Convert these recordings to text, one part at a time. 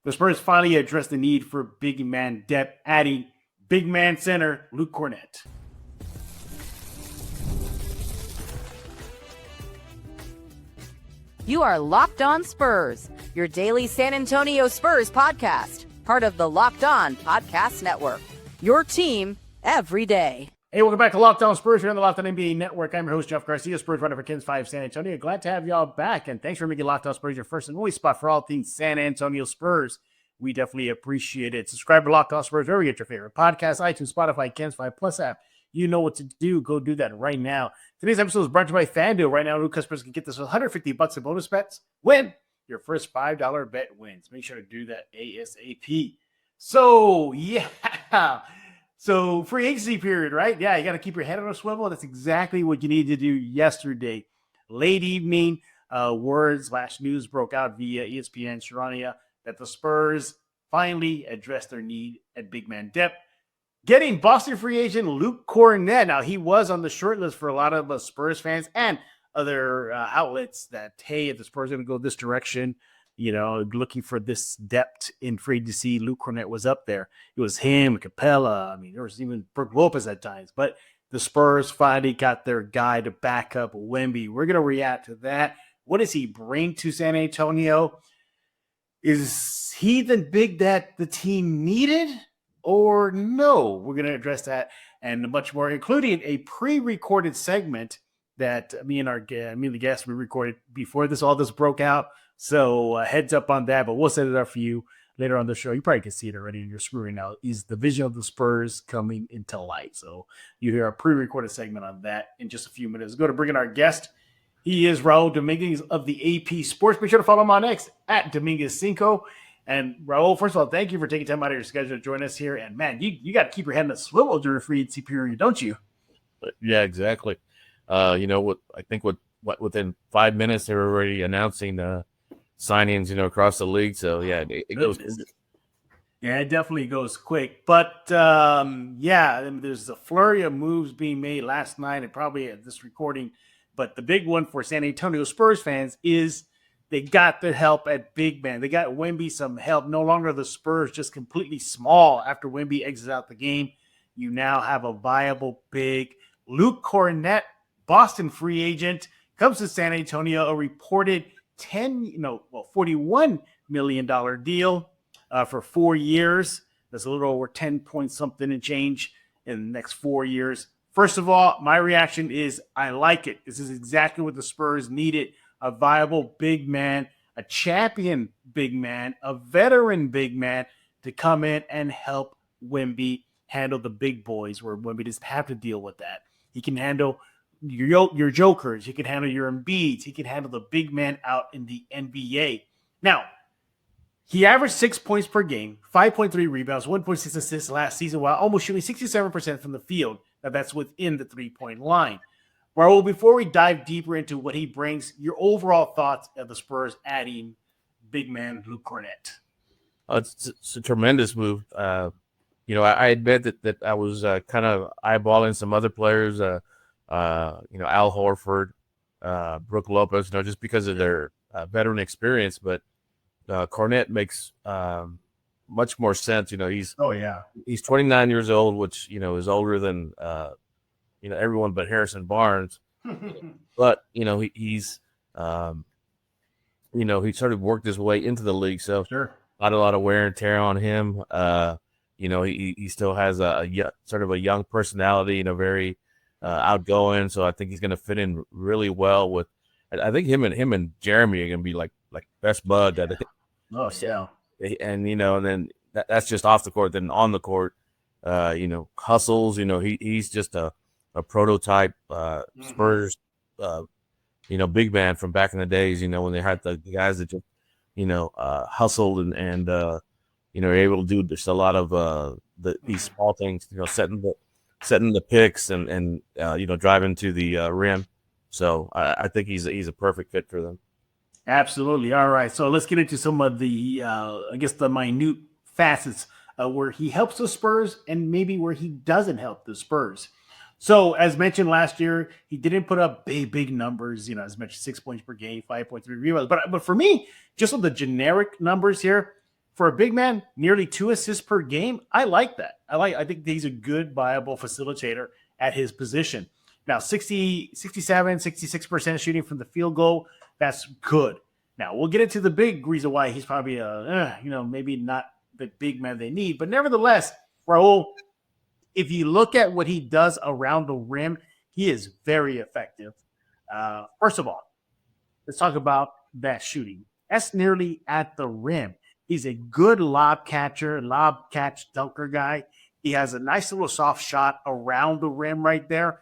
The Spurs finally addressed the need for big man depth, adding big man center Luke Kornet. You are Locked On Spurs, your daily San Antonio Spurs podcast, part of the Locked On Podcast Network. Your team every day. Hey, welcome back to Locked On Spurs here on the Locked On NBA Network. I'm your host, Jeff Garcia, Spurs runner for Kings 5 San Antonio. Glad to have y'all back, and thanks for making Locked On Spurs your first and only spot for all things San Antonio Spurs. We definitely appreciate it. Subscribe to Locked On Spurs wherever you get your favorite podcast, iTunes, Spotify, Kings 5 Plus app. You know what to do. Go do that right now. Today's episode is brought to you by FanDuel. Right now, new customers can get this $150 in bonus bets when your first $5 bet wins. Make sure to do that ASAP. So, yeah. So, free agency period, right? Yeah, you got to keep your head on a swivel. That's exactly what you need to do yesterday. Late evening, word/news broke out via ESPN Sharania that the Spurs finally addressed their need at big man depth, getting Boston free agent Luke Kornet. Now, he was on the short list for a lot of Spurs fans and other outlets that, hey, if the Spurs are going to go this direction, looking for this depth in free agency, Luke Cornett was up there. It was him, Capella. I mean, there was even Brook Lopez at times. But the Spurs finally got their guy to back up Wemby. We're going to react to that. What does he bring to San Antonio? Is he the big that the team needed? Or no? We're going to address that and much more, including a pre-recorded segment that me and the guests we recorded before all this broke out. So heads up on that, but we'll set it up for you later on the show. You probably can see it already in your screen now. Is the vision of the Spurs coming into light? So you hear a pre-recorded segment on that in just a few minutes. Go to bring in our guest. He is Raul Dominguez of the AP Sports. Be sure to follow him on X at Dominguez5. And Raul, first of all, thank you for taking time out of your schedule to join us here. And man, you got to keep your head in the swivel during free agency period, don't you? Yeah, exactly. I think within 5 minutes they were already announcing signings, across the league. So yeah, it goes. Yeah, it definitely goes quick. But there's a flurry of moves being made last night and probably at this recording. But the big one for San Antonio Spurs fans is they got the help at big man. They got Wemby some help. No longer the Spurs just completely small after Wemby exits out the game. You now have a viable big. Luke Kornet, Boston free agent, comes to San Antonio, a reported $41 million deal for 4 years. That's a little over 10 point something and change in the next 4 years. First of all, my reaction is I like it. This is exactly what the Spurs needed. A viable big man, a champion big man, a veteran big man to come in and help Wemby handle the big boys where Wemby doesn't have to deal with that. He can handle your jokers. He can handle your Embiids. He can handle the big man out in the NBA. Now, he averaged 6 points per game, 5.3 rebounds, 1.6 assists last season while almost shooting 67% from the field. Now, that's within the three-point line. Raul, before we dive deeper into what he brings, your overall thoughts of the Spurs adding big man Luke Kornet. It's a tremendous move. I admit that I was kind of eyeballing some other players, Al Horford, Brook Lopez, just because of their veteran experience. But Kornet makes much more sense. He's 29 years old, which is older than everyone but Harrison Barnes. But he's he sort of worked his way into the league, so sure. Not a lot of wear and tear on him. He still has a sort of a young personality, very outgoing. So I think he's going to fit in really well with. I think him and Jeremy are going to be like best bud. Oh yeah. And and then that's just off the court. Then on the court, hustles. He's just a prototype Spurs, big man from back in the days. When they had the guys that just hustled and able to do just a lot of these small things. Setting the picks and driving to the rim. So I think he's a perfect fit for them. Absolutely. All right. So let's get into some of the, the minute facets where he helps the Spurs and maybe where he doesn't help the Spurs. So as mentioned last year, he didn't put up big numbers, as mentioned, 6 points per game, 5.3 rebounds. But for me, just on the generic numbers here, for a big man, nearly 2 assists per game. I like that. I think he's a good, viable facilitator at his position. Now, 67, 66% shooting from the field goal. That's good. Now, we'll get into the big reason why he's probably maybe not the big man they need. But nevertheless, Raul, if you look at what he does around the rim, he is very effective. First of all, let's talk about that shooting. That's nearly at the rim. He's a good lob catch dunker guy. He has a nice little soft shot around the rim right there.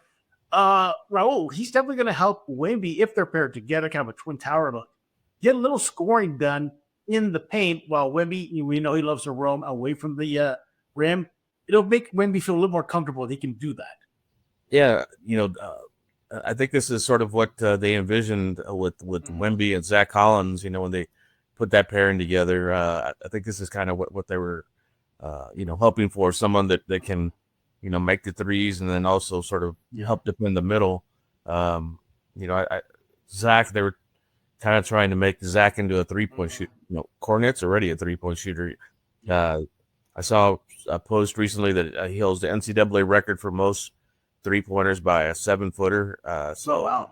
Raul, he's definitely going to help Wemby, if they're paired together, kind of a twin tower look, get a little scoring done in the paint while Wemby, we know he loves to roam away from the rim. It'll make Wemby feel a little more comfortable that he can do that. Yeah, I think this is sort of what they envisioned with Wemby and Zach Collins, when they put that pairing together. I think this is kind of what they were, hoping for, someone that can, make the threes and then also sort of help defend the middle. Zach, they were kind of trying to make Zach into a three-point shooter. Kornet's already a three-point shooter. I saw a post recently that he holds the NCAA record for most three-pointers by a 7-footer. Wow.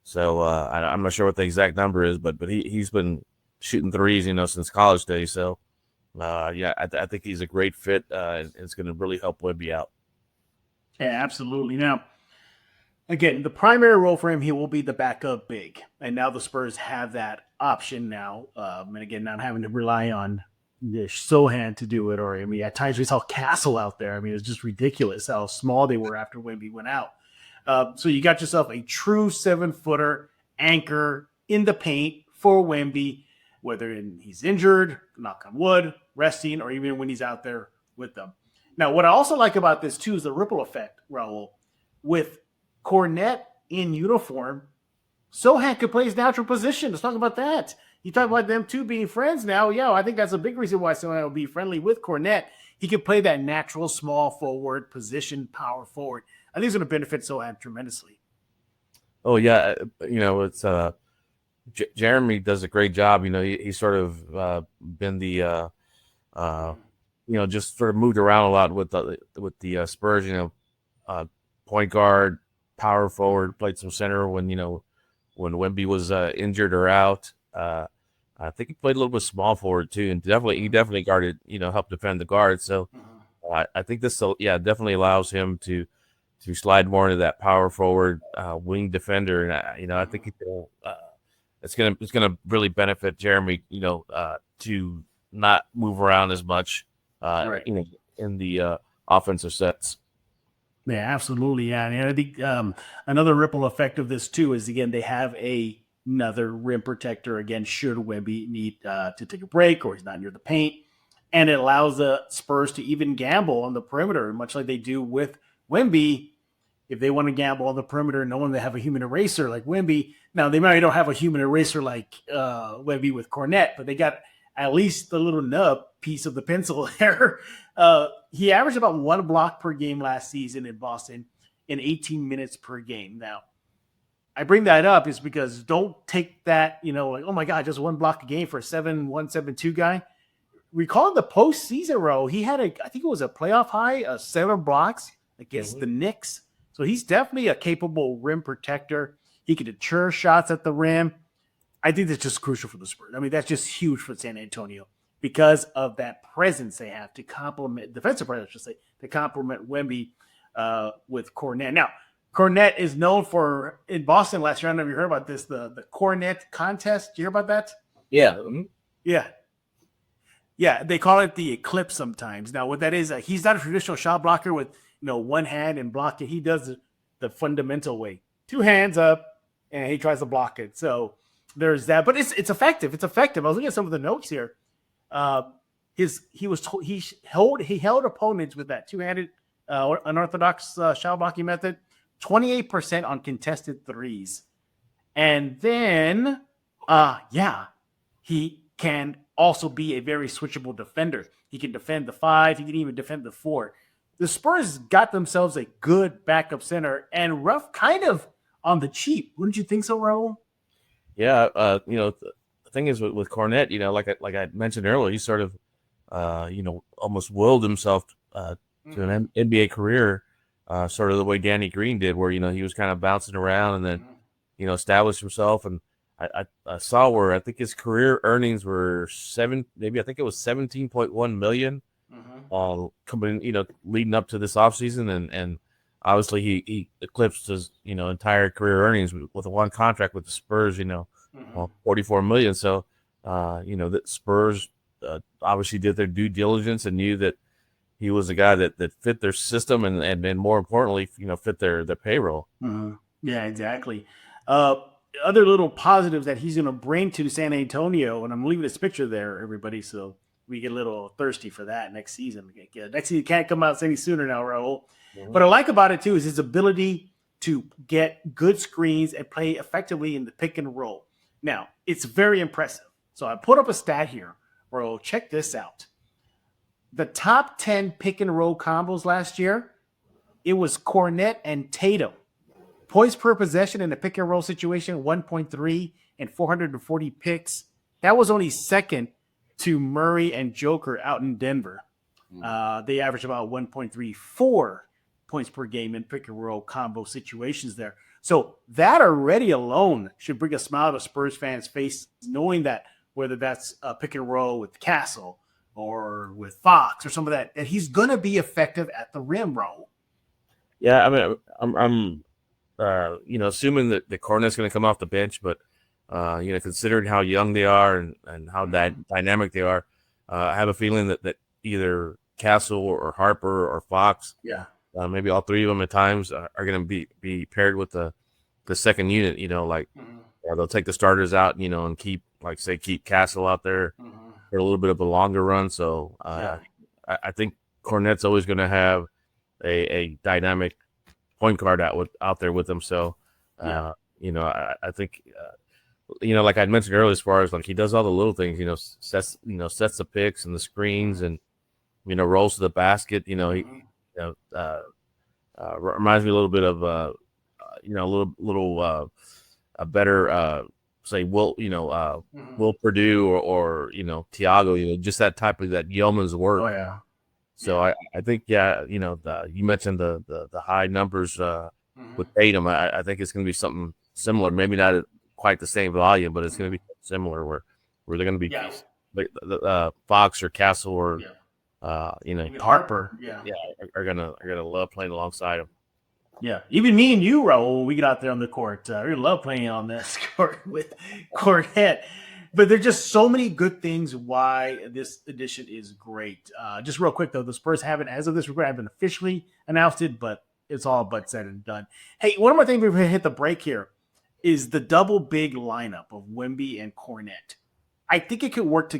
So I'm not sure what the exact number is, but he's been shooting threes, since college days. So, I think he's a great fit, and it's going to really help Wemby out. Yeah, absolutely. Now, again, the primary role for him, he will be the backup big. And now the Spurs have that option now. And again, not having to rely on Sohan to do it. Or, at times we saw Castle out there. It's just ridiculous how small they were after Wemby went out. So you got yourself a true 7-footer anchor in the paint for Wemby, whether he's injured, knock on wood, resting, or even when he's out there with them. Now, what I also like about this, too, is the ripple effect, Raul. With Cornett in uniform, Sohan could play his natural position. Let's talk about that. You talk about them two being friends now. Yeah, I think that's a big reason why Sohan will be friendly with Cornett. He can play that natural small forward position, power forward. I think it's going to benefit Sohan tremendously. Oh, yeah. It's Jeremy does a great job. He's sort of been the just sort of moved around a lot with the Spurs. Point guard, power forward, played some center when Wemby was injured or out. I think he played a little bit small forward too, and he definitely guarded, helped defend the guard. So I think this, definitely allows him to slide more into that power forward wing defender, and I think it's gonna really benefit Jeremy, to not move around as much, right. in the offensive sets. Yeah, absolutely. Yeah, and I think another ripple effect of this too is, again, they have another rim protector again should Wemby need to take a break or he's not near the paint, and it allows the Spurs to even gamble on the perimeter, much like they do with Wemby. If they want to gamble on the perimeter, knowing they have a human eraser like Wemby. Now, they might don't have a human eraser like Wemby with Cornett, but they got at least the little nub piece of the pencil there. He averaged about 1 block per game last season in Boston in 18 minutes per game. Now, I bring that up is because don't take that, like, oh my God, just 1 block a game for a 7-1, 7-2 guy. Recall the postseason row. He had I think it was a playoff high, 7 blocks against the Knicks. So he's definitely a capable rim protector. He can deter shots at the rim. I think that's just crucial for the Spurs. That's just huge for San Antonio because of that presence they have to complement, defensive presence, I should say, to complement Wemby with Cornett. Now, Cornett is known for, in Boston last year, I don't know if you heard about this, the Cornett contest. Did you hear about that? Yeah. Yeah. Yeah, they call it the eclipse sometimes. Now, what that is, he's not a traditional shot blocker with, one hand and block it. He does it the fundamental way. 2 hands up, and he tries to block it. So there's that. But it's effective. It's effective. I was looking at some of the notes here. He held opponents with that 2-handed unorthodox shot blocking method, 28% on contested threes. And then, he can also be a very switchable defender. He can defend the 5. He can even defend the 4. The Spurs got themselves a good backup center and rough kind of on the cheap. Wouldn't you think so, Raul? Yeah. The thing is with Cornett, like I mentioned earlier, he's sort of almost willed himself to an NBA career, sort of the way Danny Green did, where he was kind of bouncing around and then established himself. And I saw where I think his career earnings were I think it was 17.1 million, coming leading up to this offseason, and obviously he eclipsed his entire career earnings with a one contract with the Spurs, 44 million. So the Spurs obviously did their due diligence and knew that he was a guy that fit their system and more importantly, fit their payroll. Yeah, exactly. Other little positives that he's going to bring to San Antonio, and I'm leaving this picture there, everybody, so we get a little thirsty for that next season. Next season can't come out any sooner now, Raul. What I like about it, too, is his ability to get good screens and play effectively in the pick and roll. Now, it's very impressive. So I put up a stat here, Raul. Check this out. The top 10 pick and roll combos last year, it was Kornet and Tatum. Points per possession in a pick and roll situation, 1.3 and 440 picks. That was only second to Murray and Joker out in Denver. They averaged about 1.34 points per game in pick and roll combo situations there. So that already alone should bring a smile to Spurs fans' face, knowing that whether that's a pick and roll with Castle or with Fox or some of that he's going to be effective at the rim, Raul. Yeah, I mean, I'm assuming that the Cornet's going to come off the bench, but considering how young they are and how dynamic they are, I have a feeling that either Castle or Harper or Fox, maybe all three of them at times are going to be paired with the second unit. They'll take the starters out, and keep Castle out there for a little bit of a longer run. So I think Cornet's always going to have a dynamic point guard out there with him. So I think like I mentioned earlier, as far as he does all the little things, sets the picks and the screens and rolls to the basket. He reminds me a little bit of a better say Will Purdue or Tiago, just that type of that yeoman's work. Oh yeah. So I think you mentioned the high numbers with Tatum. I think it's going to be something similar. Maybe not at quite the same volume, but it's going to be similar where they're going to be Fox or Castle or Harper. Are gonna love playing alongside him. Yeah, even me and you, Raul, when we get out there on the court, we love playing on this court with Kornet. But there's just so many good things why this edition is great. Just real quick, though, the Spurs haven't, as of this recording, haven't officially announced it, but it's all but said and done. Hey, one more thing before we hit the break here is the double big lineup of Wemby and Kornet. I think it could work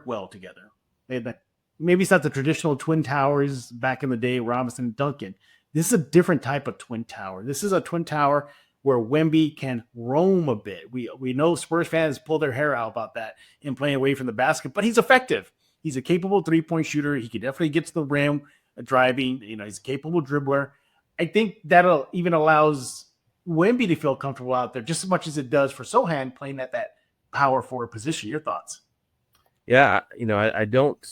well together. Maybe it's not the traditional twin towers back in the day, Robinson and Duncan. This is a different type of twin tower. This is a twin tower where Wemby can roam a bit. We know Spurs fans pull their hair out about that in playing away from the basket, but he's effective. He's a capable three-point shooter. He can definitely get to the rim driving. He's a capable dribbler. I think that'll even allows Wemby to feel comfortable out there just as much as it does for Sohan playing at that power forward position. Your thoughts? Yeah, I don't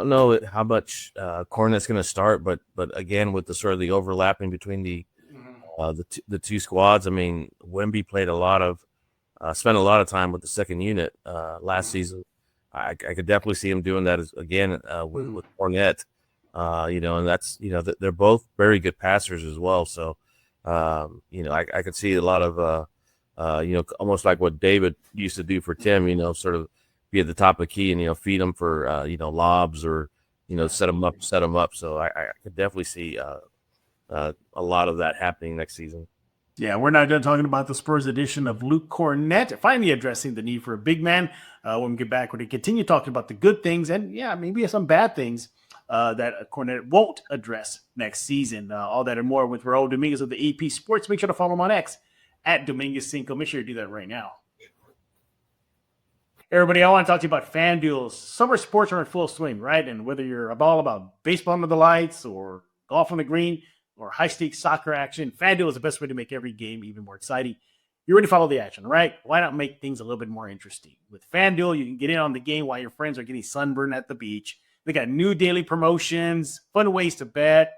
know how much Kornet's going to start, but again, with the sort of the overlapping between the two squads, I mean, Wemby played spent a lot of time with the second unit last season. I could definitely see him doing that again with Kornet. And that's they're both very good passers as well. So I could see a lot of almost like what David used to do for Tim. Sort of be at the top of the key and feed them for lobs or set them up. So I could definitely see a lot of that happening next season. Yeah, we're not done talking about the Spurs edition of Luke Kornet, finally addressing the need for a big man. When we get back, we're going to continue talking about the good things and, maybe some bad things that Kornet won't address next season. All that and more with Raul Dominguez of the AP Sports. Make sure to follow him on X at Dominguez5. Make sure you do that right now. Everybody, I want to talk to you about FanDuel. Summer sports are in full swing, right? And whether you're all about baseball under the lights or golf on the green or high-stakes soccer action, FanDuel is the best way to make every game even more exciting. You already follow the action, right? Why not make things a little bit more interesting? With FanDuel, you can get in on the game while your friends are getting sunburned at the beach. They got new daily promotions, fun ways to bet.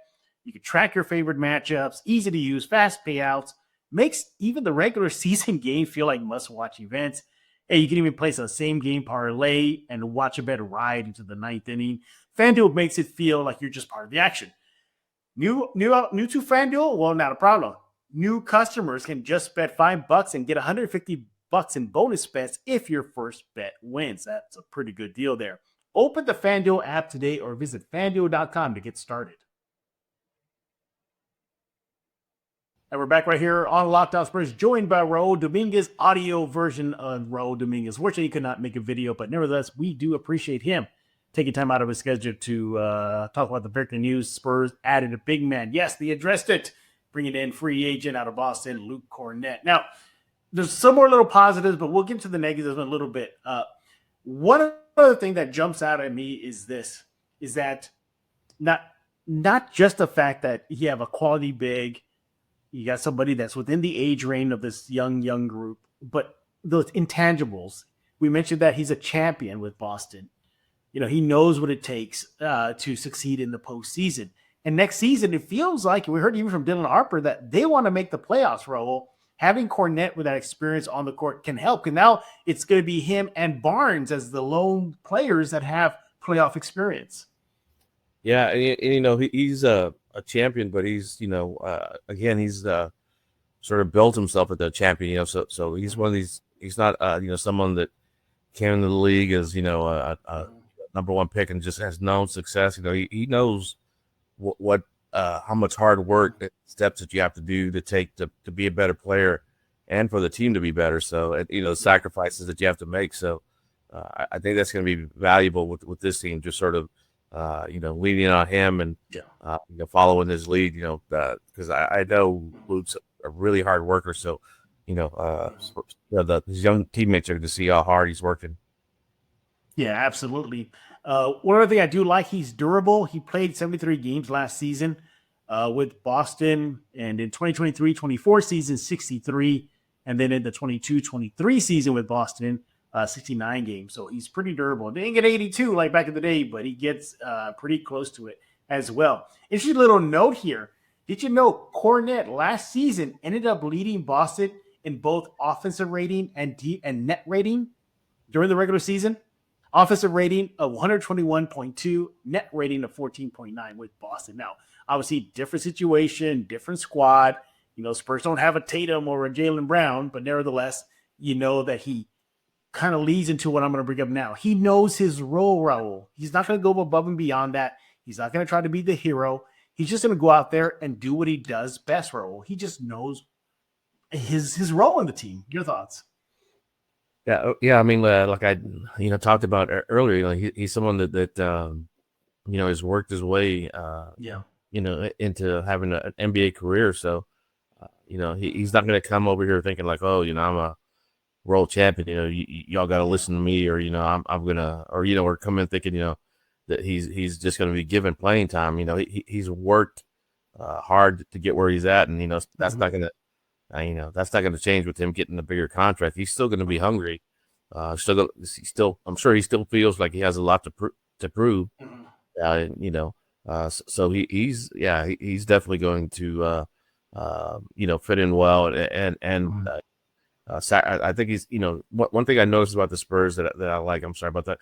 You can track your favorite matchups, easy to use, fast payouts. Makes even the regular season game feel like must-watch events. Hey, you can even place a same-game parlay and watch a bet ride into the ninth inning. FanDuel makes it feel like you're just part of the action. New to FanDuel? Well, not a problem. New customers can just bet $5 and get $150 in bonus bets if your first bet wins. That's a pretty good deal there. Open the FanDuel app today or visit FanDuel.com to get started. And we're back right here on Locked On Spurs, joined by Raul Dominguez, audio version of Raul Dominguez. Fortunately, he could not make a video, but nevertheless, we do appreciate him taking time out of his schedule to talk about the Victor news. Spurs added a big man. Yes, they addressed it, bringing in free agent out of Boston, Luke Kornet. Now, there's some more little positives, but we'll get to the negatives in a little bit. One other thing that jumps out at me is that not just the fact that you have a quality big, you got somebody that's within the age range of this young group, but those intangibles. We mentioned that he's a champion with Boston. You know, he knows what it takes to succeed in the postseason. And next season, it feels like, we heard even from Dylan Harper, that they want to make the playoffs, Raul. Having Kornet with that experience on the court can help. And now it's going to be him and Barnes as the lone players that have playoff experience. Yeah, and you know, he's a champion, but he's, you know, again, he's sort of built himself as a champion, you know, so he's one of these, he's not, you know, someone that came into the league as, you know, a number one pick and just has known success. You know, he knows what how much hard work, steps that you have to do to take to be a better player and for the team to be better. So, you know, the sacrifices that you have to make. So I think that's going to be valuable with this team, just sort of, you know, leaning on him and, you know, following his lead, you know, because I know Luke's a really hard worker. So, you know, his young teammates are going to see how hard he's working. Yeah, absolutely. One other thing I do like, he's durable. He played 73 games last season with Boston, and in 2023-24 season, 63, and then in the 22-23 season with Boston, 69 games. So he's pretty durable. They didn't get 82 like back in the day, but he gets pretty close to it as well. Interesting little note here. Did you know Cornet last season ended up leading Boston in both offensive rating and net rating during the regular season? Offensive rating of 121.2, net rating of 14.9 with Boston. Now, obviously, different situation, different squad. You know, Spurs don't have a Tatum or a Jaylen Brown, but nevertheless, you know that he kind of leads into what I'm going to bring up now. He knows his role, Raul. He's not going to go above and beyond that. He's not going to try to be the hero. He's just going to go out there and do what he does best, Raul. He just knows his role in the team. Your thoughts? Yeah. I mean, like I, you know, talked about earlier, like he's someone that you know, has worked his way, you know, into having an NBA career. So, you know, he's not going to come over here thinking like, oh, you know, I'm a world champion. You know, y'all got to listen to me, or you know, I'm gonna, or you know, or come in thinking, you know, that he's just going to be given playing time. You know, he's worked hard to get where he's at, and you know, that's not going to. You know, that's not going to change with him getting a bigger contract. He's still going to be hungry. I'm sure he still feels like he has a lot to prove. You know, so he's definitely going to, you know, fit in well. And I think he's, you know, one thing I noticed about the Spurs that I like. I'm sorry about that.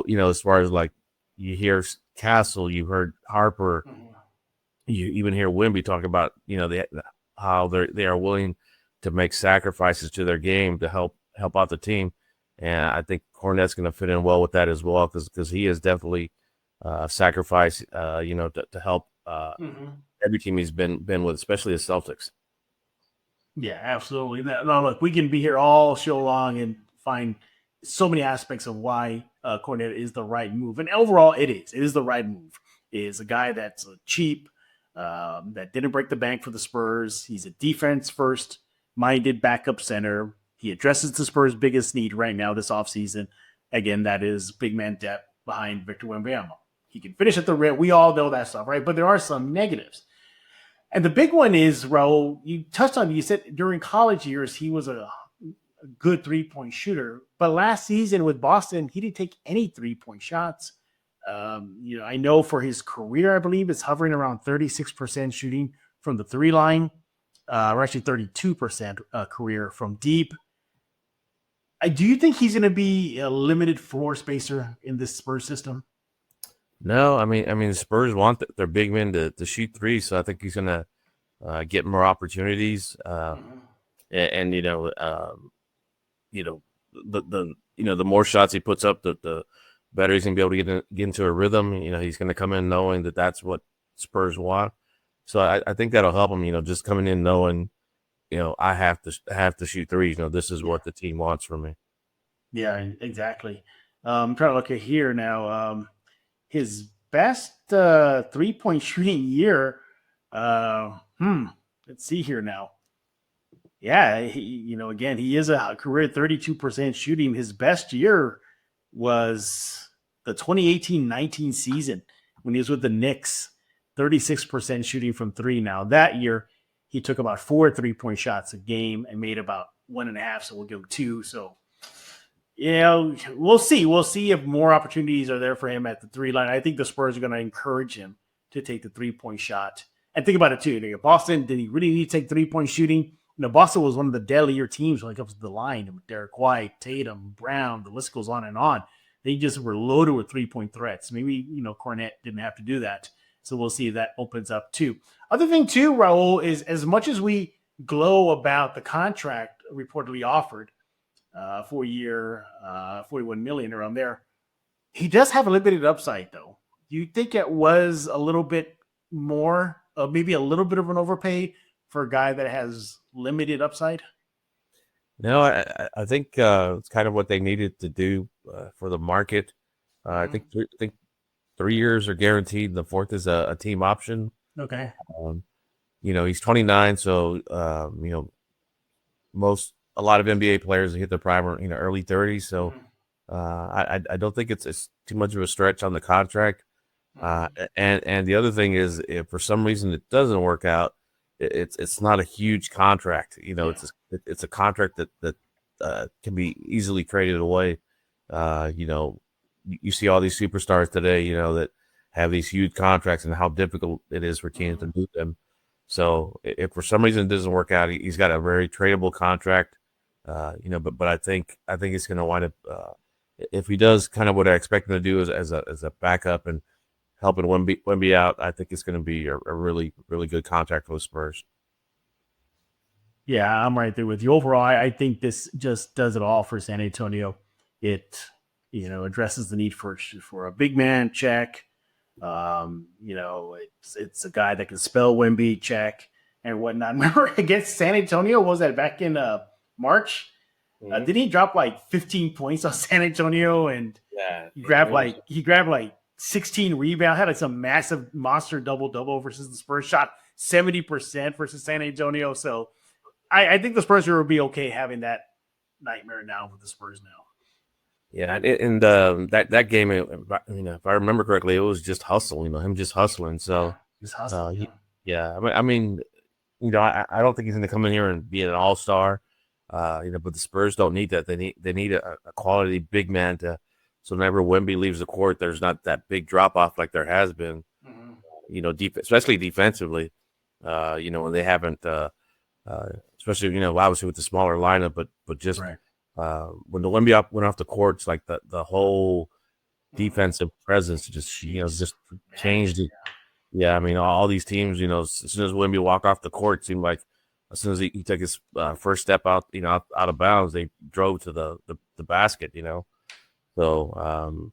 You know, as far as like you hear Castle, you heard Harper, you even hear Wemby talk about, you know, how they are willing to make sacrifices to their game to help out the team, and I think Cornet's going to fit in well with that as well because he has definitely sacrificed, you know, to help every team he's been with, especially the Celtics. Yeah, absolutely. No, look, we can be here all show long and find so many aspects of why Kornet is the right move, and overall, it is the right move. It is a guy that's cheap. That didn't break the bank for the Spurs. He's a defense-first-minded backup center. He addresses the Spurs' biggest need right now this offseason. Again, that is big man depth behind Victor Wembanyama. He can finish at the rim. We all know that stuff, right? But there are some negatives. And the big one is, Raul, you touched on, you said during college years, he was a good 3-point shooter. But last season with Boston, he didn't take any 3-point shots. I know for his career, I believe it's hovering around 36% shooting from the 3 line, or actually 32% career from deep. Do you think he's going to be a limited floor spacer in this Spurs system? No, I mean, the Spurs want their big men to shoot threes, so I think he's going to get more opportunities. And the more shots he puts up, the better he's going to be able to get into a rhythm. He's going to come in knowing that that's what Spurs want. So I think that'll help him. Just coming in knowing, I have to shoot threes. This is what the team wants from me. Yeah, exactly. I'm trying to look at here now. His best 3-point shooting year. Let's see here now. Yeah, again, he is a career 32% shooting. His best year was the 2018-19 season when he was with the Knicks, 36% shooting from 3. Now that year, he took about 4 3-point shots a game and made about 1.5. So we'll give 2. So, we'll see. We'll see if more opportunities are there for him at the 3 line. I think the Spurs are going to encourage him to take the 3-point shot. And think about it too. Boston, did he really need to take 3-point shooting? Boston was one of the deadlier teams when it comes to the line. Derek White, Tatum, Brown, the list goes on and on. They just were loaded with 3-point threats. Maybe, Kornet didn't have to do that. So we'll see if that opens up too. Other thing too, Raul, is as much as we glow about the contract reportedly offered, 4-year, $41 million around there, he does have a limited upside though. Do you think it was a little bit more, maybe a little bit of an overpay for a guy that has limited upside? No, I think it's kind of what they needed to do for the market. I think 3 years are guaranteed. The 4th is a team option. Okay. He's 29, so a lot of NBA players hit their prime early 30s. So I don't think it's too much of a stretch on the contract. And the other thing is, if for some reason it doesn't work out, it's not a huge contract. It's a contract that can be easily traded away. You see all these superstars today, that have these huge contracts and how difficult it is for teams to do them. So if for some reason it doesn't work out, he's got a very tradable contract. But I think it's going to wind up if he does kind of what I expect him to do as a backup and helping Wemby out. I think it's going to be a really, really good contract for the Spurs. Yeah, I'm right there with you. Overall, I think this just does it all for San Antonio. It, addresses the need for a big man, check. It's a guy that can spell Wemby, check, and whatnot. Remember against San Antonio, was that back in March? Mm-hmm. Didn't he drop like 15 points on San Antonio? And he grabbed like 16 rebounds, had like some massive monster double versus the Spurs, shot 70% versus San Antonio. So I think the Spurs will be okay having that nightmare now with the Spurs now. Yeah, and that game, if I remember correctly, it was just hustle. Him just hustling. So just hustling. I mean, I don't think he's going to come in here and be an all-star. But the Spurs don't need that. They need a quality big man so whenever Wemby leaves the court, there's not that big drop off like there has been. Mm-hmm. Especially defensively. When they haven't, especially obviously with the smaller lineup, but just. Right. When the Wemby went off the court, it's like the whole defensive presence just changed it. Yeah, I mean, all these teams, as soon as Wemby walked off the court, it seemed like as soon as he took his first step out, out of bounds, they drove to the basket, So,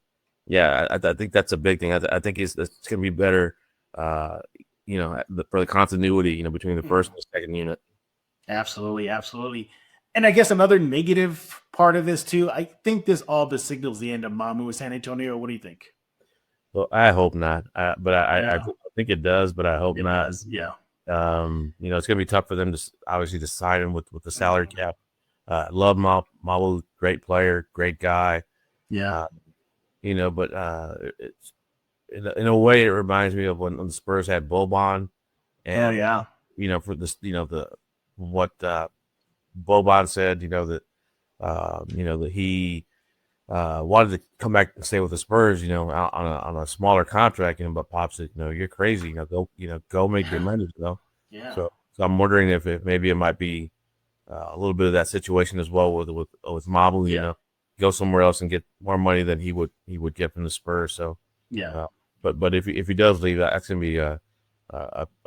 I think that's a big thing. I think it's going to be better, for the continuity, between the first and the second unit. Absolutely, absolutely. And I guess another negative part of this too, I think this all but signals the end of Mamu with San Antonio. What do you think? Well, I hope not. I think it does, but I hope not. Does. Yeah. It's going to be tough for them to obviously to sign him with the salary cap. Love Mamu, great player, great guy. Yeah. But it's in a way it reminds me of when the Spurs had Boban And, for this, what Boban said, that he wanted to come back and stay with the Spurs, on a smaller contract, but Pop said, you're crazy, go make your money, Yeah. So I'm wondering if maybe it might be a little bit of that situation as well with Mabu, go somewhere else and get more money than he would get from the Spurs. So but if he does leave, that's gonna be a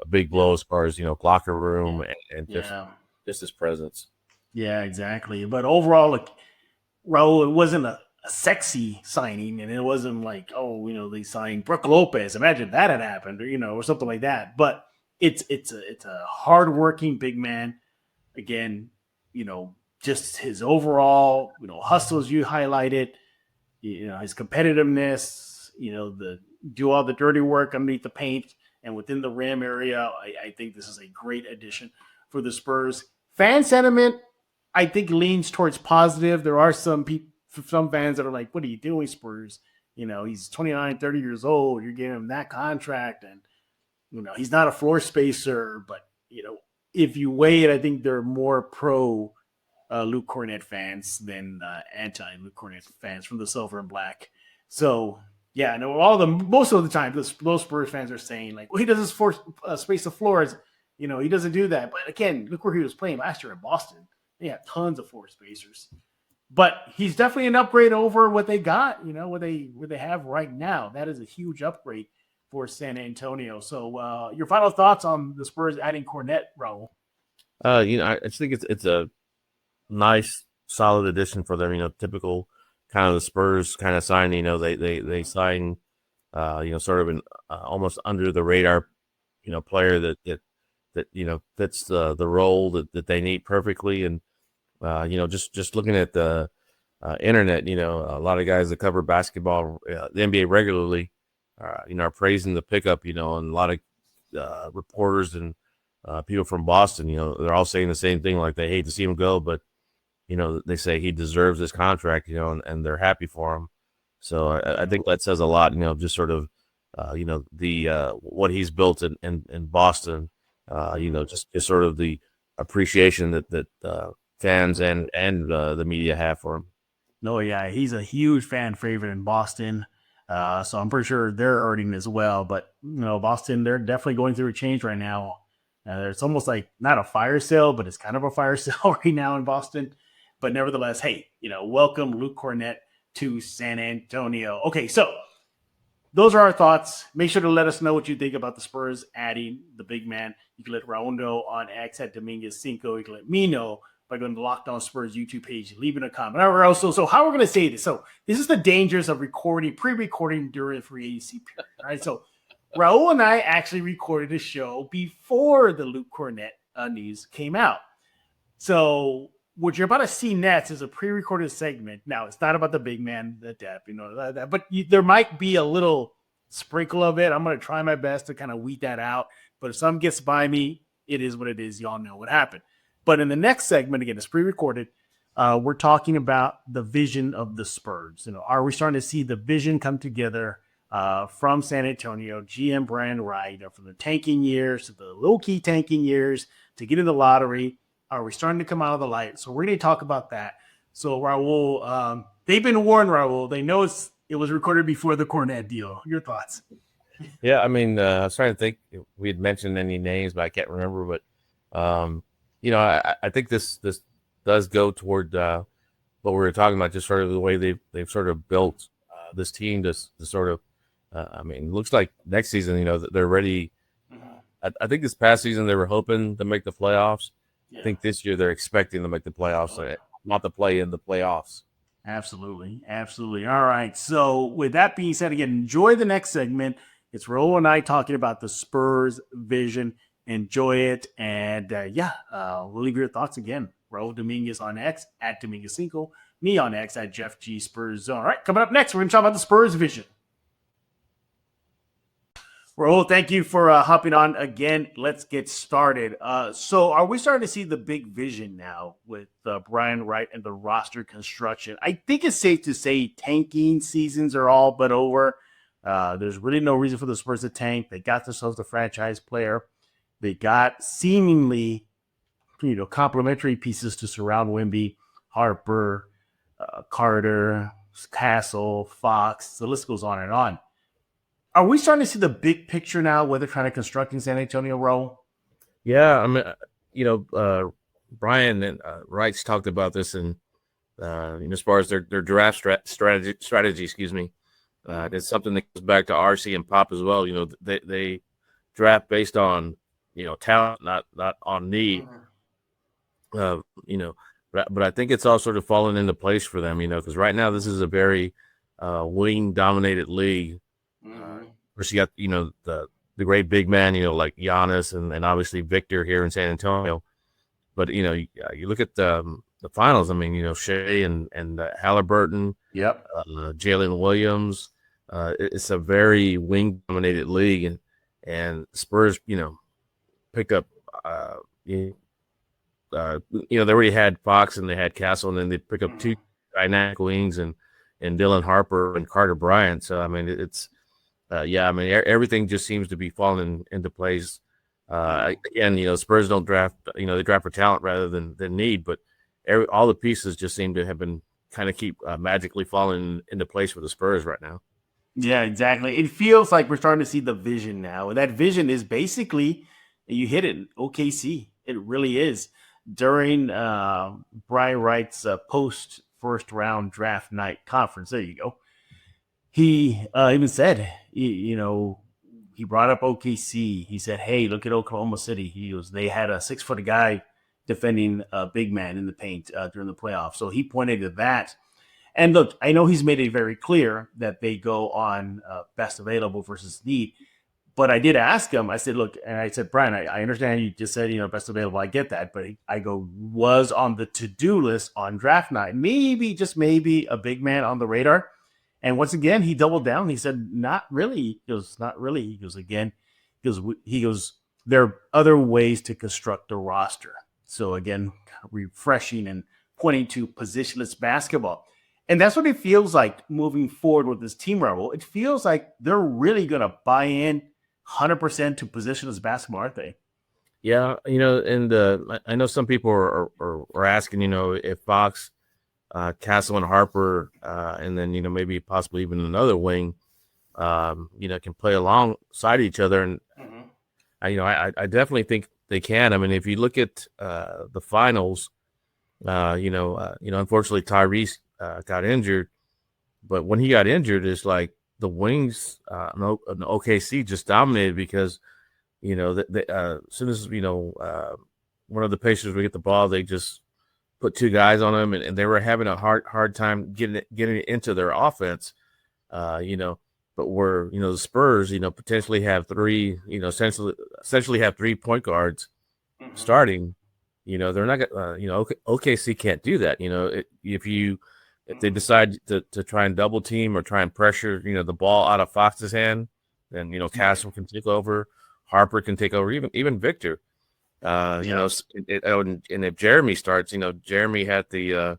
big blow as far as locker room and just his presence. Yeah, exactly. But overall, like Raul, it wasn't a sexy signing, and it wasn't like, they signed Brooke Lopez. Imagine that had happened, or something like that. But it's a hardworking big man. Again, just his overall, hustles you highlighted, his competitiveness, do all the dirty work underneath the paint and within the rim area. I think this is a great addition for the Spurs. Fan sentiment, I think, leans towards positive. There are some fans that are like, what are you doing, Spurs? He's 29, 30 years old. You're giving him that contract, and, he's not a floor spacer. But, if you weigh it, I think they're more pro Luke Kornet fans than anti-Luke Kornet fans from the Silver and Black. So, yeah, I know most of the time, those Spurs fans are saying, like, well, he doesn't space the floors. He doesn't do that. But, again, look where he was playing last year in Boston. They have tons of floor spacers. But he's definitely an upgrade over what they got, what they have right now. That is a huge upgrade for San Antonio. So your final thoughts on the Spurs adding Cornett, Raul? I just think it's a nice, solid addition for them. Typical kind of the Spurs kind of sign. They sign, sort of an almost under the radar, player that fits the role that they need perfectly. And just looking at the internet, a lot of guys that cover basketball, the NBA regularly, are praising the pickup, and a lot of reporters and people from Boston, they're all saying the same thing. Like, they hate to see him go, but, they say he deserves this contract, and they're happy for him. So I think that says a lot, just sort of, the what he's built in Boston, just sort of the appreciation that fans and the media have for him. No, yeah, he's a huge fan favorite in Boston. So I'm pretty sure they're earning as well. But, Boston, they're definitely going through a change right now. It's almost like not a fire sale, but it's kind of a fire sale right now in Boston. But nevertheless, hey, welcome Luke Kornet to San Antonio. Okay, so those are our thoughts. Make sure to let us know what you think about the Spurs adding the big man. You can let Raul know on X at Dominguez5. You can let me know by going to the Locked On Spurs YouTube page, leaving a comment. All right, so how we're going to say this. So this is the dangers of pre-recording during the free agency period. All right, so Raul and I actually recorded a show before the Luke Cornett news came out. So what you're about to see next is a pre-recorded segment. Now, it's not about the big man, the depth, but there might be a little sprinkle of it. I'm going to try my best to kind of weed that out. But if something gets by me, it is what it is. Y'all know what happened. But in the next segment, again, it's pre-recorded. We're talking about the vision of the Spurs. Are we starting to see the vision come together from San Antonio, GM Brian Wright, from the tanking years to the low-key tanking years to get in the lottery? Are we starting to come out of the light? So we're going to talk about that. So Raul, they've been warned, Raul. They know it was recorded before the Cornett deal. Your thoughts? Yeah, I mean, I was trying to think if we had mentioned any names, but I can't remember. But I think this does go toward what we were talking about, just sort of the way they've sort of built this team to sort of. It looks like next season, they're ready. I think this past season they were hoping to make the playoffs. Yeah. I think this year they're expecting to make the playoffs, not to play in the playoffs. Absolutely. All right. So with that being said, again, enjoy the next segment. It's Raul and I talking about the Spurs vision. Enjoy it. And we'll leave your thoughts again. Raul Dominguez on X at Dominguez5. Me on X at Jeff G Spurs Zone. All right. Coming up next, we're going to talk about the Spurs vision. Raul, thank you for hopping on again. Let's get started. So are we starting to see the big vision now with Brian Wright and the roster construction? I think it's safe to say tanking seasons are all but over. There's really no reason for the Spurs to tank. They got themselves a franchise player. They got seemingly, complementary pieces to surround Wemby, Harper, Carter, Castle, Fox. The list goes on and on. Are we starting to see the big picture now, where they're trying to construct in San Antonio, Raul? Yeah, I mean, Brian and Wrights talked about this, and as far as their draft strategy, excuse me, it's something that goes back to RC and Pop as well. They draft based on talent, not on need. But I think it's all sort of fallen into place for them. Because right now this is a very wing dominated league. First, you got the great big man, like Giannis and obviously Victor here in San Antonio. But you look at the finals. I mean, Shea and Halliburton. Yep. Jalen Williams. It's a very wing dominated league, and Spurs, picked up. They already had Fox and they had Castle, and then they pick up two dynamic wings and Dylan Harper and Carter Bryant. So I mean, it's. Everything just seems to be falling into place. Again, Spurs don't draft, they draft for talent rather than need, but all the pieces just seem to have been kind of keep magically falling into place for the Spurs right now. Yeah, exactly. It feels like we're starting to see the vision now. And that vision is basically, you hit it, OKC. It really is. During Brian Wright's post first round draft night conference, there you go. He even said, he brought up OKC. He said, hey, look at Oklahoma City. They had a 6-foot guy defending a big man in the paint during the playoffs. So he pointed to that. And look, I know he's made it very clear that they go on best available versus need. But I did ask him, I said, look, and I said, Brian, I understand you just said, best available. I get that. But I go, was on the to-do list on draft night. Maybe, just maybe, a big man on the radar. And once again, he doubled down. He said, not really. He goes, not really. He goes, there are other ways to construct a roster. So again, refreshing and pointing to positionless basketball. And that's what it feels like moving forward with this team, Raul. It feels like they're really going to buy in 100% to positionless basketball, aren't they? Yeah, and I know some people are asking, if Fox, Castle and Harper, and then maybe possibly even another wing, can play alongside each other, and I definitely think they can. I mean, if you look at the finals, unfortunately Tyrese got injured, but when he got injured, it's like the wings in OKC just dominated because as soon as one of the Pacers would get the ball, they just put two guys on them, and they were having a hard time getting it into their offense, But where the Spurs, potentially have three, essentially have 3 point guards starting. They're not gonna, OKC can't do that. If they decide to try and double team or try and pressure, the ball out of Fox's hand, then Castle can take over, Harper can take over, even Victor. And if Jeremy starts, Jeremy had the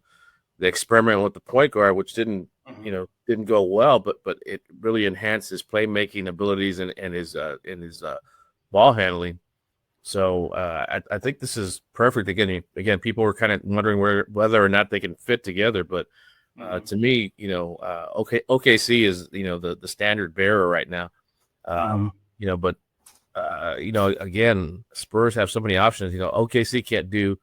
experiment with the point guard, which didn't go well, but it really enhanced his playmaking abilities and his ball handling. So I think this is perfect. Again, people were kind of wondering whether or not they can fit together, but to me, OKC is the standard bearer right now. But again, Spurs have so many options. OKC can't do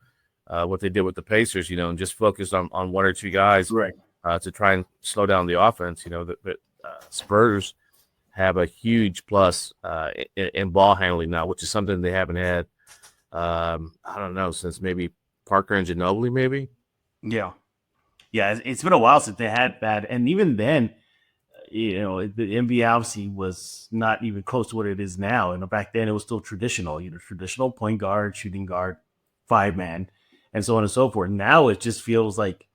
what they did with the Pacers, and just focus on 1 or 2 guys, right, to try and slow down the offense. That Spurs have a huge plus in ball handling now, which is something they haven't had. I don't know, since maybe Parker and Ginobili, maybe. Yeah. It's been a while since they had that, and even then, the NBA obviously was not even close to what it is now. And back then, it was still traditional, traditional point guard, shooting guard, 5-man, and so on and so forth. Now it just feels like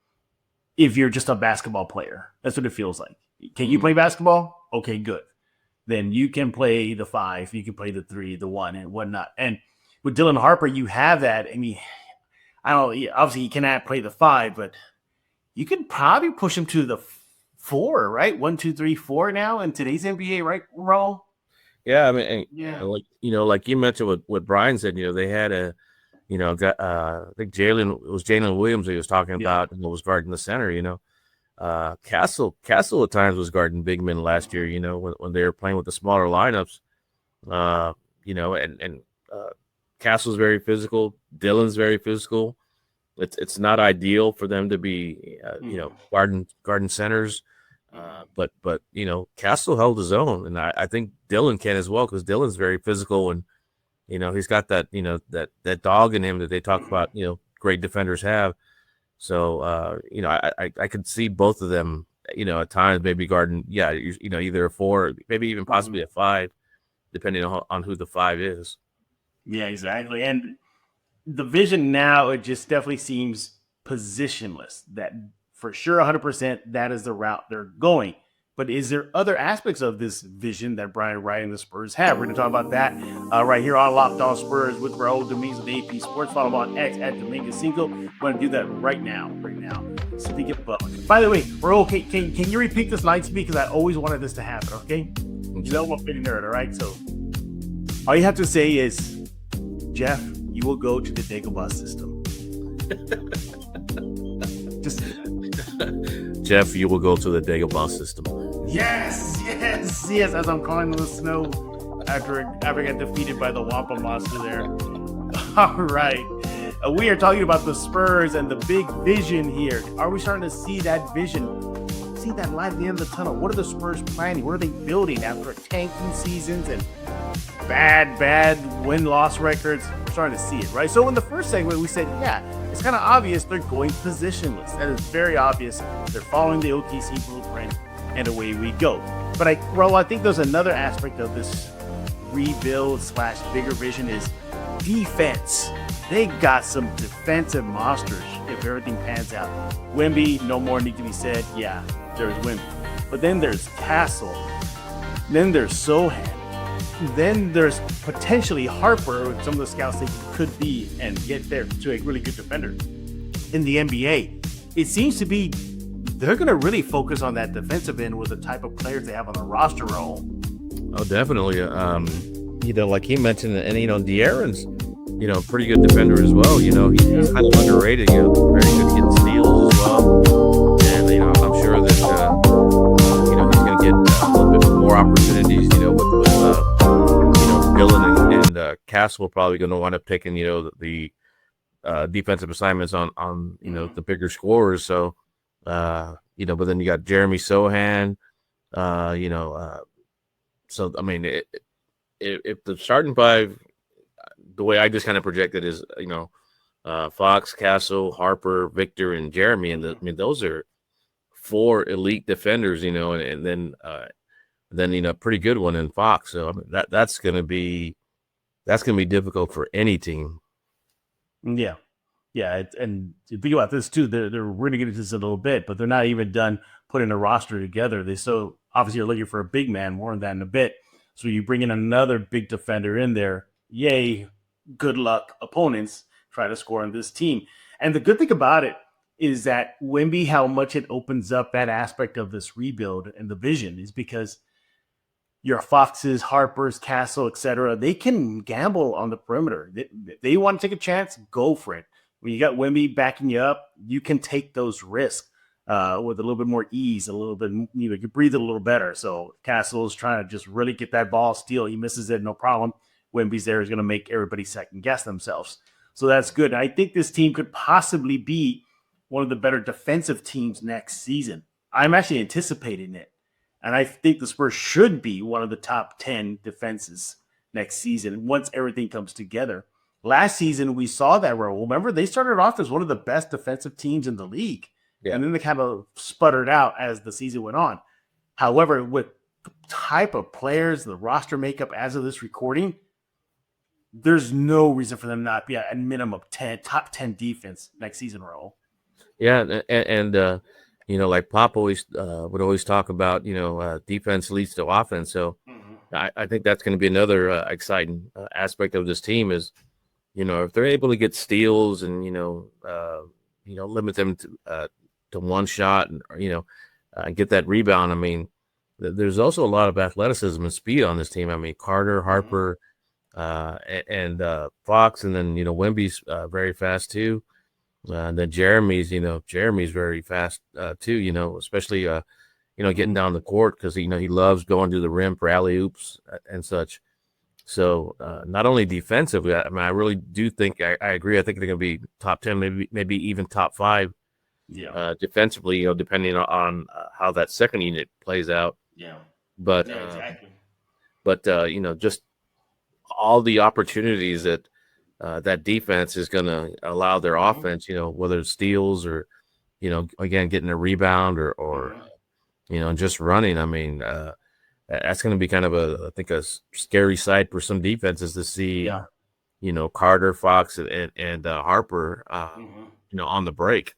if you're just a basketball player, that's what it feels like. Can you play basketball? Okay, good. Then you can play the 5, you can play the 3, the 1, and whatnot. And with Dylan Harper, you have that. I mean, I don't know. Obviously, he cannot play the 5, but you could probably push him to the 4, right? 1, 2, 3, 4 now in today's NBA, right, Raul? Yeah, I mean, Yeah. like you mentioned what Brian said, they had I think Jalen Williams he was talking Yeah. about, and was guarding the center. Castle at times was guarding big men last year. When they were playing with the smaller lineups. Uh, and Castle's very physical. Dylan's very physical. It's not ideal for them to be, guarding centers. But Castle held his own, and I think Dylan can as well, because Dylan's very physical, and he's got that that dog in him that they talk about. Great defenders have. So I could see both of them. At times maybe guarding, either a 4, maybe even possibly a 5, depending on who the 5 is. Yeah, exactly. And the vision now, it just definitely seems positionless. That for sure, 100%, that is the route they're going. But is there other aspects of this vision that Brian Wright and the Spurs have? We're going to talk about that right here on Locked On Spurs with Raul Dominguez of AP Sports. Follow him on X at Dominguez5. We're going to do that right now. Speak of, by the way, Raul, can you repeat this line to me? Because I always wanted this to happen, okay? You know I'm a big nerd, all right? So all you have to say is, Jeff, you will go to the Dagobah system. Just Jeff, you will go to the Dagobah system. yes. As I'm calling the snow after I get defeated by the Wampa monster there. All right, we are talking about the Spurs and the big vision here. Are we starting to see that vision? See that light at the end of the tunnel? What are the Spurs planning? What are they building after tanking seasons and bad win-loss records? We're starting to see it, right? So in the first segment, we said, yeah, it's kind of obvious they're going positionless. That is very obvious. They're following the OKC blueprint, and away we go. But I think there's another aspect of this rebuild / bigger vision is defense. They got some defensive monsters if everything pans out. Wemby, no more need to be said. Yeah, there's Wemby. But then there's Castle. Then there's Sohan. Then there's potentially Harper, with some of the scouts think he could be and get there to a really good defender in the NBA. It seems to be they're going to really focus on that defensive end with the type of players they have on the roster role. Oh, definitely. Like he mentioned, and De'Aaron's, pretty good defender as well. He's kind of underrated. Very good getting steals as well. And I'm sure that he's going to get a little bit more opportunities. With Dylan and Castle probably going to wind up taking the defensive assignments on the bigger scorers. So but then you got Jeremy Sohan. So I mean, if the starting 5, the way I just kind of projected is, Fox, Castle, Harper, Victor, and Jeremy, and those are 4 elite defenders, and then a pretty good one in Fox. So I mean, that's gonna be difficult for any team. Yeah. And think about this too. We're going to get into this in a little bit, but they're not even done putting a roster together. They so obviously are looking for a big man. More on that in a bit. So you bring in another big defender in there. Yay! Good luck, opponents. Try to score on this team. And the good thing about it is that Wemby, how much it opens up that aspect of this rebuild and the vision is because your Foxes, Harpers, Castle, etc. They can gamble on the perimeter. They want to take a chance, go for it. When you got Wemby backing you up, you can take those risks with a little bit more ease, a little bit, you can breathe a little better. So Castle is trying to just really get that ball, steal. He misses it, no problem. Wemby's there is going to make everybody second guess themselves. So that's good. I think this team could possibly be one of the better defensive teams next season. I'm actually anticipating it. And I think the Spurs should be one of the top 10 defenses next season once everything comes together. Last season, we saw that role. Remember, they started off as one of the best defensive teams in the league. Yeah. And then they kind of sputtered out as the season went on. However, with the type of players, the roster makeup as of this recording, there's no reason for them not be at minimum of top 10 defense next season, Raul. Yeah, and like Pop always would always talk about, defense leads to offense. So I think that's going to be another exciting aspect of this team is, if they're able to get steals and, limit them to one shot and, get that rebound. I mean, there's also a lot of athleticism and speed on this team. I mean, Carter, Harper, and Fox, and then Wemby's very fast too. And then Jeremy's very fast too. Especially getting down the court because he loves going to the rim for alley oops and such. So not only defensively, I mean, I really do think I agree. I think they're going to be top 10, maybe even top 5. Yeah. Defensively, depending on how that second unit plays out. Yeah. But Yeah, exactly. But just all the opportunities that that defense is going to allow their offense, whether it's steals or again getting a rebound or just running. I mean, that's going to be kind of I think a scary sight for some defenses to see. Yeah. Carter, Fox, and Harper, on the break.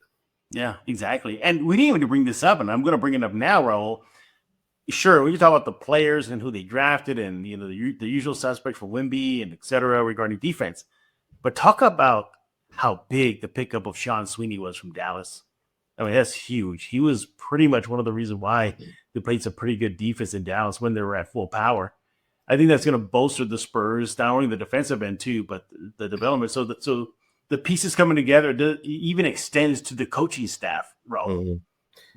Yeah, exactly. And we didn't even bring this up, and I'm going to bring it up now, Raul. Sure, we can talk about the players and who they drafted and, the usual suspects for Wemby and et cetera regarding defense. But talk about how big the pickup of Sean Sweeney was from Dallas. I mean, that's huge. He was pretty much one of the reasons why they played some pretty good defense in Dallas when they were at full power. I think that's going to bolster the Spurs, not only the defensive end too, but the development. So the pieces coming together even extends to the coaching staff, Raul. Mm-hmm.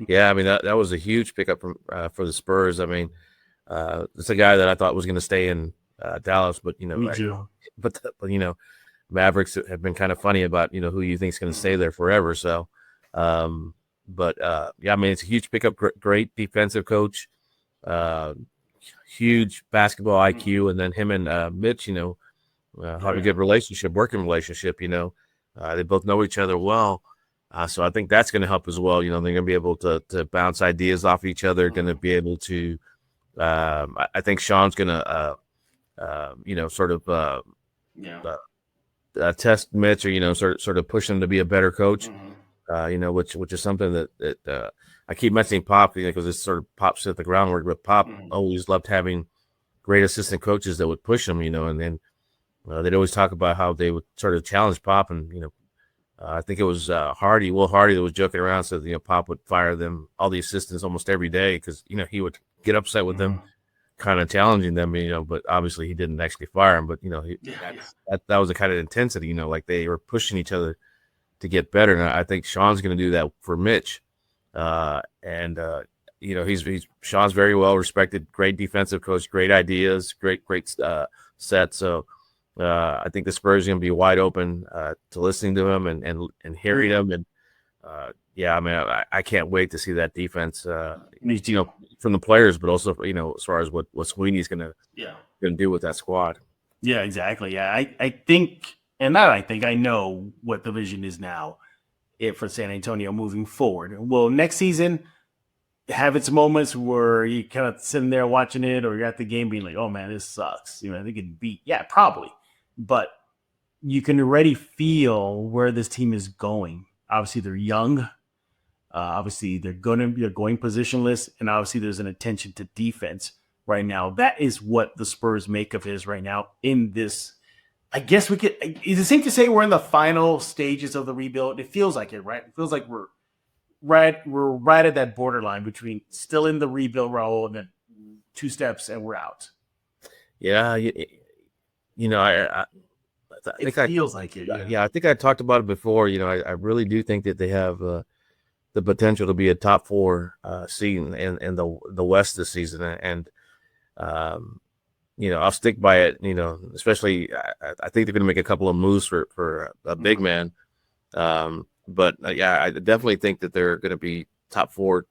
Yeah, I mean, that was a huge pickup for the Spurs. I mean, it's a guy that I thought was going to stay in Dallas, but Me too. But Mavericks have been kind of funny about who you think is going to stay there forever. So, yeah, I mean, it's a huge pickup. Great defensive coach, huge basketball IQ, and then him and Mitch, have a good relationship, working relationship. They both know each other well. So I think that's going to help as well. They're going to be able to bounce ideas off each other. Going to be able to. I think Sean's going to, sort of, test Mitch or sort of push him to be a better coach. Which is something that I keep mentioning Pop because it sort of Pop set the groundwork. But Pop always loved having great assistant coaches that would push him. And then they'd always talk about how they would sort of challenge Pop and I think it was Will Hardy that was joking around, said Pop would fire them, all the assistants, almost every day because he would get upset with them, kind of challenging them, but obviously he didn't actually fire them. But that was the kind of intensity, like they were pushing each other to get better. And I think Sean's going to do that for Mitch, he's Sean's very well respected, great defensive coach, great ideas, great set. So. I think the Spurs are going to be wide open to listening to him and hearing him. And I mean, I can't wait to see that defense, from the players, but also, as far as what Sweeney's going to do with that squad. Yeah, exactly. Yeah, I think, and not I know what the vision is now for San Antonio moving forward. Well, next season have its moments where you kind of sitting there watching it or you're at the game being like, oh man, this sucks. They can beat. Yeah, probably. But you can already feel where this team is going. Obviously, they're young. Obviously, they're going positionless. And obviously, there's an attention to defense right now. That is what the Spurs makeup is right now in this. I guess is it safe to say we're in the final stages of the rebuild? It feels like it, right? It feels like we're right at that borderline between still in the rebuild role and then 2 steps and we're out. Yeah, I think it feels like it. Yeah, I think I talked about it before. I really do think that they have the potential to be a top 4 seed in the West this season, and I'll stick by it. Especially I think they're going to make a couple of moves for a big man. But I definitely think that they're going to be top 4.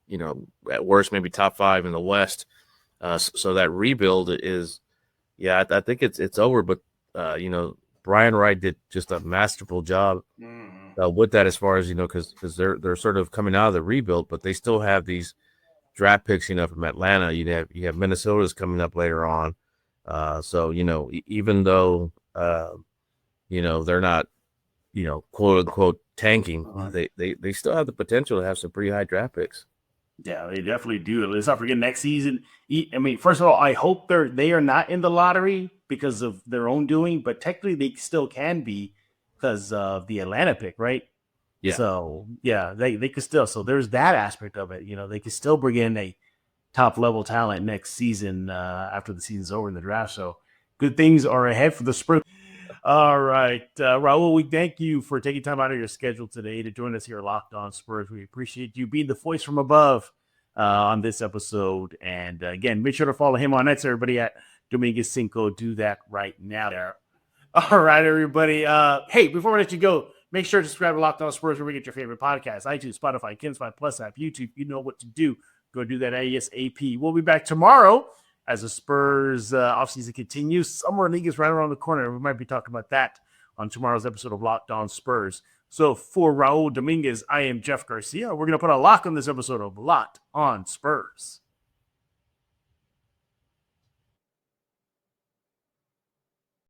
At worst maybe top 5 in the West. So that rebuild is. Yeah, I think it's over, but Brian Wright did just a masterful job with that as far as because they're sort of coming out of the rebuild, but they still have these draft picks from Atlanta. You have Minnesota's coming up later on, so even though they're not quote unquote tanking, they still have the potential to have some pretty high draft picks. Yeah, they definitely do. Let's not forget next season. I mean, first of all, I hope they are not in the lottery because of their own doing, but technically they still can be because of the Atlanta pick, right? Yeah. So yeah, they could still. So there's that aspect of it. They could still bring in a top level talent next season after the season's over in the draft. So good things are ahead for the Spurs. All right, Raul, we thank you for taking time out of your schedule today to join us here at Locked On Spurs. We appreciate you being the voice from above on this episode. And again, make sure to follow him on X, everybody, at Dominguez Cinco. Do that right now there. All right, everybody. Hey, before we let you go, make sure to subscribe to Locked On Spurs where we get your favorite podcasts: iTunes, Spotify, Kinspot Plus app, YouTube. You know what to do. Go do that ASAP. We'll be back tomorrow as the Spurs offseason continues. Summer League is right around the corner. We might be talking about that on tomorrow's episode of Locked On Spurs. So for Raul Dominguez, I am Jeff Garcia. We're going to put a lock on this episode of Locked On Spurs.